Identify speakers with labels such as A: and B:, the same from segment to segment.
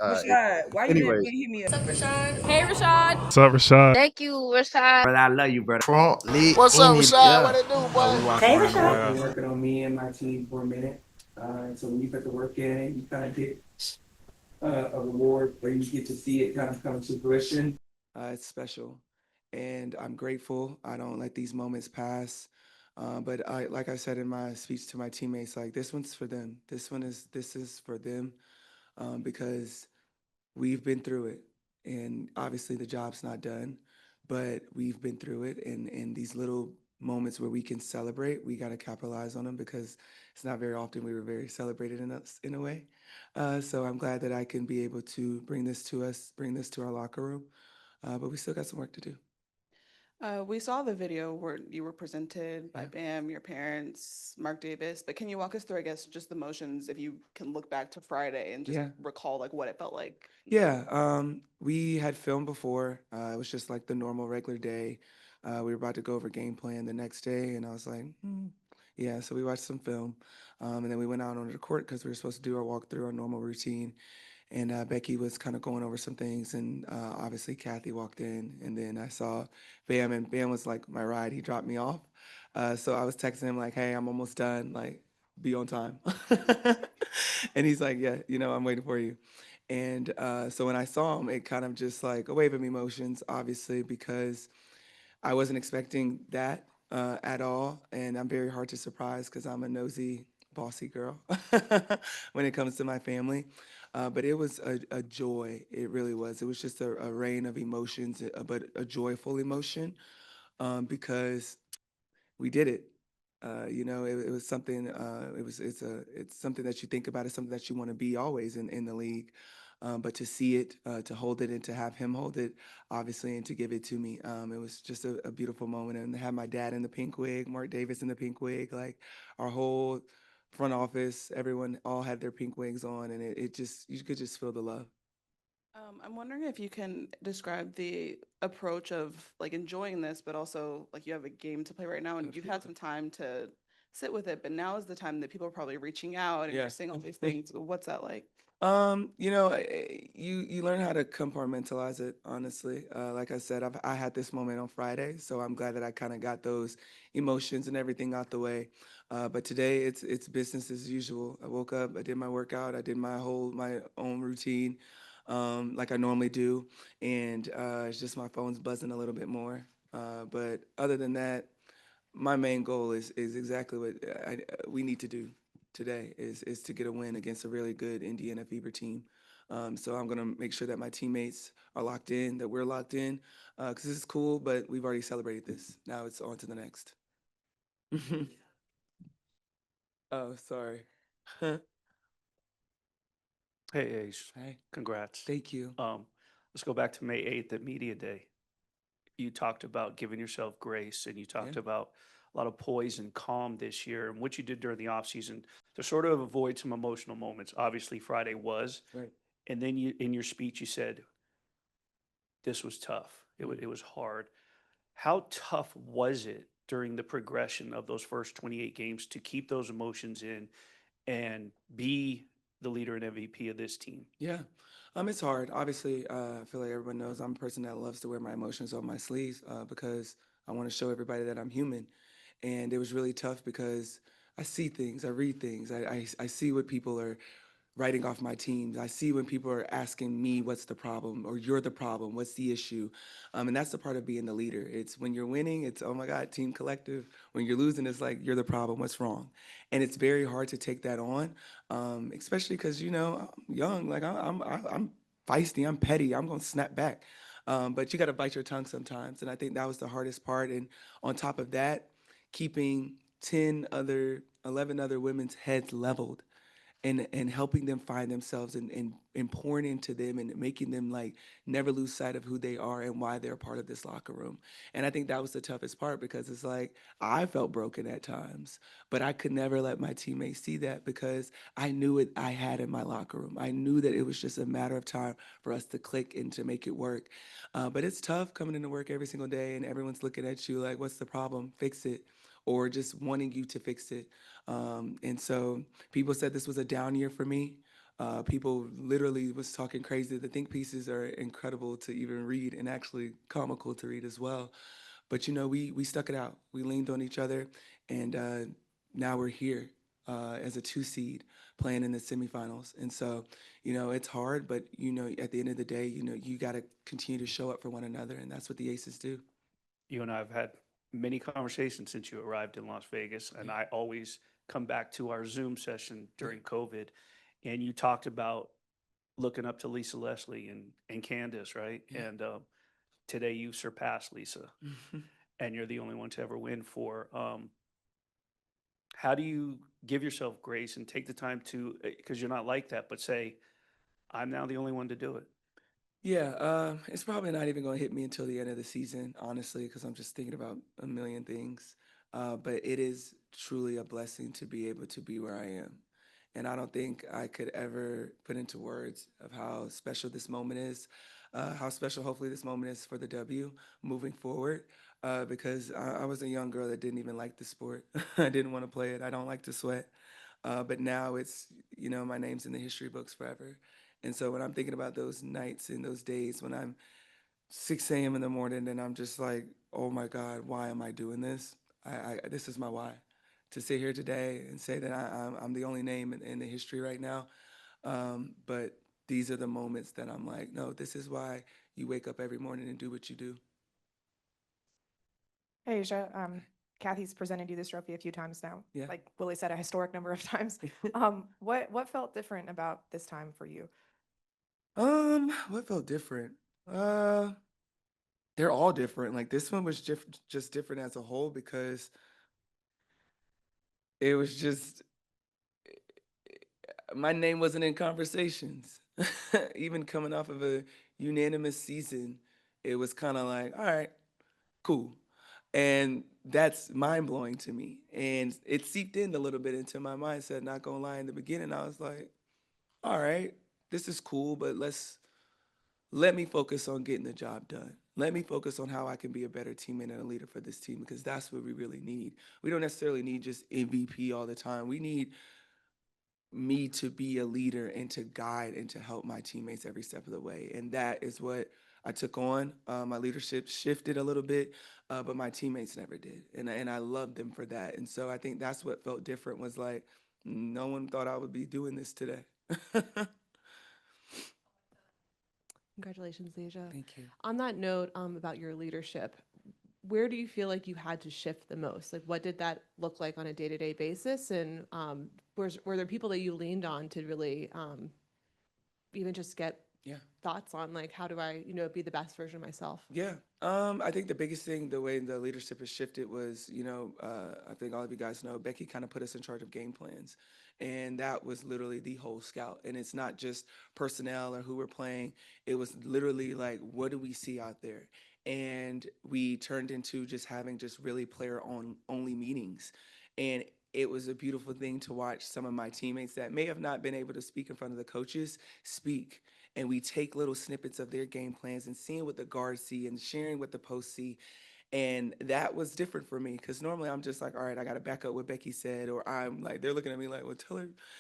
A: Rashad, why you
B: Anyways,
A: didn't hit me up?
C: What's up, Rashad?
D: Hey, Rashad.
E: What's up, Rashad?
F: Thank you, Rashad.
B: brother, I love you, brother. Trump lit
C: What's up,
B: in it,
C: Rashad?
B: yeah.
C: What it do, boy?
B: We walk
G: Hey,
B: around the
G: Rashad.
B: world.
A: Been working on me and my team for a minute. So when you put the work in, you kind of get a reward where you get to see it kind of come to fruition. It's special, and I'm grateful. I don't let these moments pass. But like I said in my speech to my teammates, like this one's for them. This is for them, because we've been through it, and obviously the job's not done, but we've been through it, and these little moments where we can celebrate, we got to capitalize on them because it's not very often we were very celebrated in a way. So I'm glad that I can be able to bring this to us, bring this to our locker room, but we still got some work to do.
D: We saw the video where you were presented by
A: Yeah.
D: Bam, your parents, Mark Davis, but can you walk us through, I guess, just the motions if you can look back to Friday and just
A: Yeah.
D: recall like what it felt like?
A: Yeah, we had filmed before. It was just like the normal regular day. We were about to go over game plan the next day, and I was like, yeah. So we watched some film, and then we went out onto the court because we were supposed to do our walkthrough, our normal routine. And Becky was kind of going over some things, and obviously Kathy walked in, and then I saw Bam, and Bam was like my ride. He dropped me off, so I was texting him like, "Hey, I'm almost done. Like, be on time." And he's like, "Yeah, I'm waiting for you." And so when I saw him, it kind of just like a wave of emotions, obviously, because I wasn't expecting that at all. And I'm very hard to surprise because I'm a nosy, bossy girl when it comes to my family. But it was a joy. It really was. It was just a rain of emotions, but a joyful emotion, because we did it. It was something. It's something that you think about. It's something that you want to be always in the league. But to see it, to hold it, and to have him hold it, obviously, and to give it to me, it was just a beautiful moment. And to have my dad in the pink wig, Mark Davis in the pink wig, like our whole front office, everyone all had their pink wigs on, and it just you could just feel the love.
D: I'm wondering if you can describe the approach of like enjoying this, but also like you have a game to play right now and you've had some time to sit with it, but now is the time that people are probably reaching out and
A: Yeah.
D: you're seeing all these things. What's that like?
A: You learn how to compartmentalize it, honestly. Like I said, I had this moment on Friday, so I'm glad that I kind of got those emotions and everything out the way. But today it's business as usual. I woke up, I did my workout, I did my own routine, like I normally do, and it's just my phone's buzzing a little bit more. But other than that, my main goal is exactly what we need to do today is to get a win against a really good Indiana Fever team. So I'm gonna make sure that my teammates are locked in, that we're locked in, because this is cool. But we've already celebrated this. Now it's on to the next. Oh, sorry.
E: Hey, Ace.
A: Hey,
E: Congrats.
A: thank you.
E: Let's go back to May 8th at Media Day. You talked about giving yourself grace and you talked
A: Yeah.
E: about a lot of poise and calm this year and what you did during the offseason to sort of avoid some emotional moments. Obviously, Friday was.
A: Right.
E: And then in your speech, you said, this was tough. It was hard. How tough was it during the progression of those first 28 games to keep those emotions in and be the leader and MVP of this team?
A: Yeah. It's hard. Obviously, I feel like everyone knows I'm a person that loves to wear my emotions on my sleeves, because I want to show everybody that I'm human. And it was really tough because I see things, I read things, I see what people are writing off my teams. I see when people are asking me, what's the problem? Or you're the problem. What's the issue? And that's the part of being the leader. It's when you're winning, it's, oh my God, team collective. When you're losing, it's like, you're the problem. What's wrong? And it's very hard to take that on, especially because, I'm young. Like, I'm feisty, I'm petty, I'm going to snap back. But you got to bite your tongue sometimes. And I think that was the hardest part. And on top of that, keeping 11 other women's heads leveled, and helping them find themselves, and pouring into them and making them like never lose sight of who they are and why they're a part of this locker room. And I think that was the toughest part because it's like I felt broken at times, but I could never let my teammates see that because I knew it I had in my locker room. I knew that it was just a matter of time for us to click and to make it work. But it's tough coming into work every single day and everyone's looking at you like, what's the problem? Fix it. Or just wanting you to fix it. And so people said this was a down year for me. People literally was talking crazy. The think pieces are incredible to even read and actually comical to read as well. But we stuck it out. We leaned on each other, and now we're here as a 2 seed playing in the semifinals. And so, it's hard, but at the end of the day, you got to continue to show up for one another, and that's what the Aces do.
E: You and I have had many conversations since you arrived in Las Vegas, and
A: Yeah.
E: I always come back to our Zoom session during COVID, and you talked about looking up to Lisa Leslie and Candace, right?
A: Yeah.
E: And today you surpassed Lisa, and you're the only one to ever win for. How do you give yourself grace and take the time to, because you're not like that, but say, I'm now the only one to do it?
A: Yeah, it's probably not even going to hit me until the end of the season, honestly, because I'm just thinking about a million things. But it is truly a blessing to be able to be where I am. And I don't think I could ever put into words of how special this moment is, how special hopefully this moment is for the W moving forward. Because I was a young girl that didn't even like the sport. I didn't want to play it. I don't like to sweat. But now it's, my name's in the history books forever. And so when I'm thinking about those nights and those days when I'm 6 a.m. in the morning and I'm just like, oh my God, why am I doing this? This is my why. To sit here today and say that I'm the only name in the history right now. But these are the moments that I'm like, no, this is why you wake up every morning and do what you do.
C: Hey, Asia. Kathy's presented you this trophy a few times now.
A: Yeah.
C: Like Willie said, a historic number of times. What felt different about this time for you?
A: What felt different? Uh, they're all different. Like this one was just different as a whole because it was just my name wasn't in conversations. Even coming off of a unanimous season, it was kind of like, all right, cool. And that's mind blowing to me. And it seeped in a little bit into my mindset, not gonna lie, in the beginning, I was like, all right, this is cool, but let me focus on getting the job done. Let me focus on how I can be a better teammate and a leader for this team because that's what we really need. We don't necessarily need just MVP all the time. We need me to be a leader and to guide and to help my teammates every step of the way. And that is what I took on. My leadership shifted a little bit, but my teammates never did. And I loved them for that. And so I think that's what felt different was like, no one thought I would be doing this today.
F: Congratulations, Asia.
A: Thank you.
F: On that note, about your leadership, where do you feel like you had to shift the most? Like, what did that look like on a day-to-day basis? And were there people that you leaned on to really even just get
A: Yeah.
F: thoughts on, like, how do I, be the best version of myself?
A: Yeah. I think the biggest thing, the way the leadership has shifted was, I think all of you guys know, Becky kind of put us in charge of game plans. And that was literally the whole scout. And it's not just personnel or who we're playing. It was literally like, what do we see out there? And we turned into just having just really player on only meetings. And it was a beautiful thing to watch some of my teammates that may have not been able to speak in front of the coaches speak, and we take little snippets of their game plans and seeing what the guards see and sharing what the posts see. And that was different for me because normally I'm just like, all right, I got to back up what Becky said, or I'm like, they're looking at me like, well,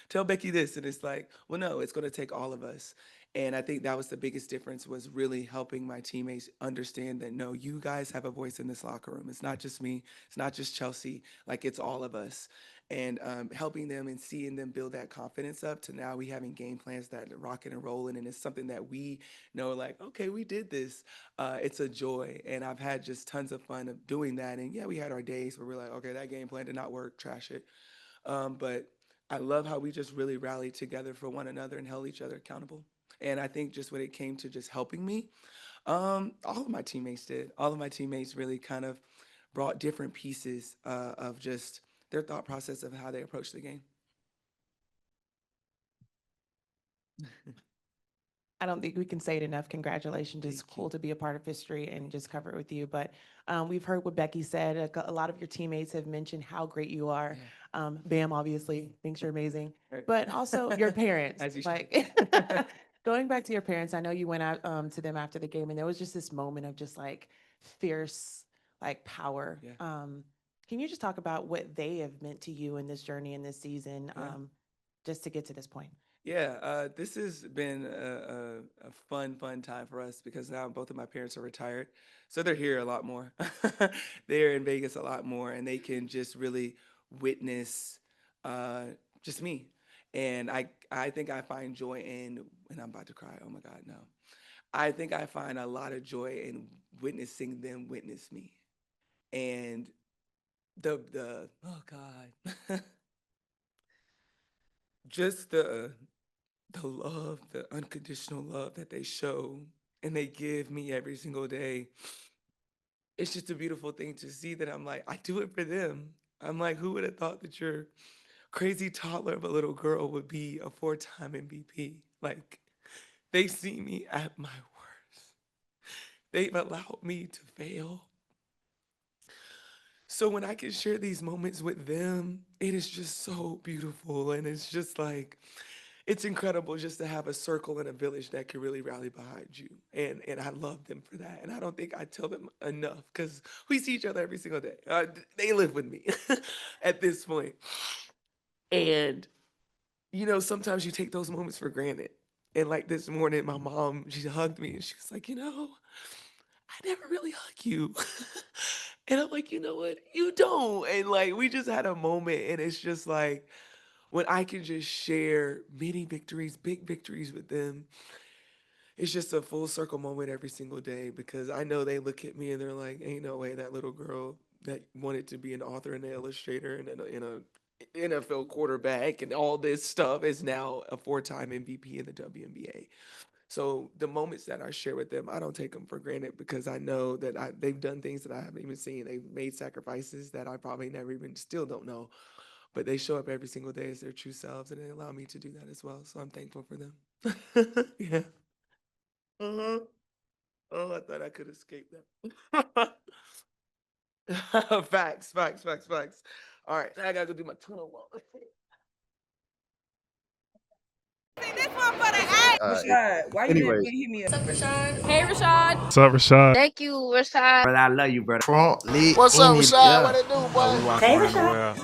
A: tell Becky this, and it's like, well, no, it's going to take all of us. And I think that was the biggest difference was really helping my teammates understand that no, you guys have a voice in this locker room. It's not just me, it's not just Chelsea, like it's all of us. And helping them and seeing them build that confidence up to now we having game plans that are rocking and rolling, and it's something that we know like, okay, we did this. It's a joy, and I've had just tons of fun of doing that. And yeah, we had our days where we're like, okay, that game plan did not work, trash it. But I love how we just really rallied together for one another and held each other accountable. And I think just when it came to just helping me, all of my teammates did. All of my teammates really kind of brought different pieces of just their thought process of how they approach the game.
G: I don't think we can say it enough. Congratulations. It's
A: Thank
G: cool
A: you.
G: to be a part of history and just cover it with you. But we've heard what Becky said. A lot of your teammates have mentioned how great you are. Bam obviously thinks you're amazing,
A: Right.
G: but also your parents.
A: As you should.
G: Like going back to your parents, I know you went out to them after the game, and there was just this moment of just like fierce, like power.
A: Yeah.
G: Can you just talk about what they have meant to you in this journey in this season,
A: Yeah.
G: just to get to this point?
A: Yeah, this has been a fun time for us because now both of my parents are retired. So they're here a lot more. They're in Vegas a lot more, and they can just really witness uh, just me. And I think I find joy in, and I'm about to cry. Oh my God, no. I think I find a lot of joy in witnessing them witness me. And the oh God, just the love, the unconditional love that they show and they give me every single day. It's just a beautiful thing to see that I'm like, I do it for them. I'm like, who would have thought that your crazy toddler of a little girl would be a 4-time MVP? Like, they see me at my worst. They've allowed me to fail. So when I can share these moments with them, it is just so beautiful. And it's just like, it's incredible just to have a circle and a village that can really rally behind you. And I love them for that. And I don't think I tell them enough because we see each other every single day. They live with me at this point. And, sometimes you take those moments for granted. And like this morning, my mom, she hugged me and she was like, I never really hug you. And I'm like, you know what? You don't. And like, we just had a moment and it's just like, when I can just share many victories, big victories with them, it's just a full circle moment every single day because I know they look at me and they're like, ain't no way that little girl that wanted to be an author and an illustrator and in a NFL quarterback and all this stuff is now a 4-time MVP in the WNBA. So the moments that I share with them, I don't take them for granted because I know that they've done things that I haven't even seen. They've made sacrifices that I probably never even still don't know, but they show up every single day as their true selves, and they allow me to do that as well. So I'm thankful for them. Yeah. Uh-huh. Oh, I thought I could escape that. Facts. All right, now I gotta go do my tunnel walk.
B: Rashad, why you never
H: hit me up? Hey, Rashad.
I: What's up, Rashad?
J: Thank you, Rashad.
B: Brother, I love you, brother.
K: What's up, Rashad?
B: Yeah.
K: What it do, boy?
I: We walking around the world.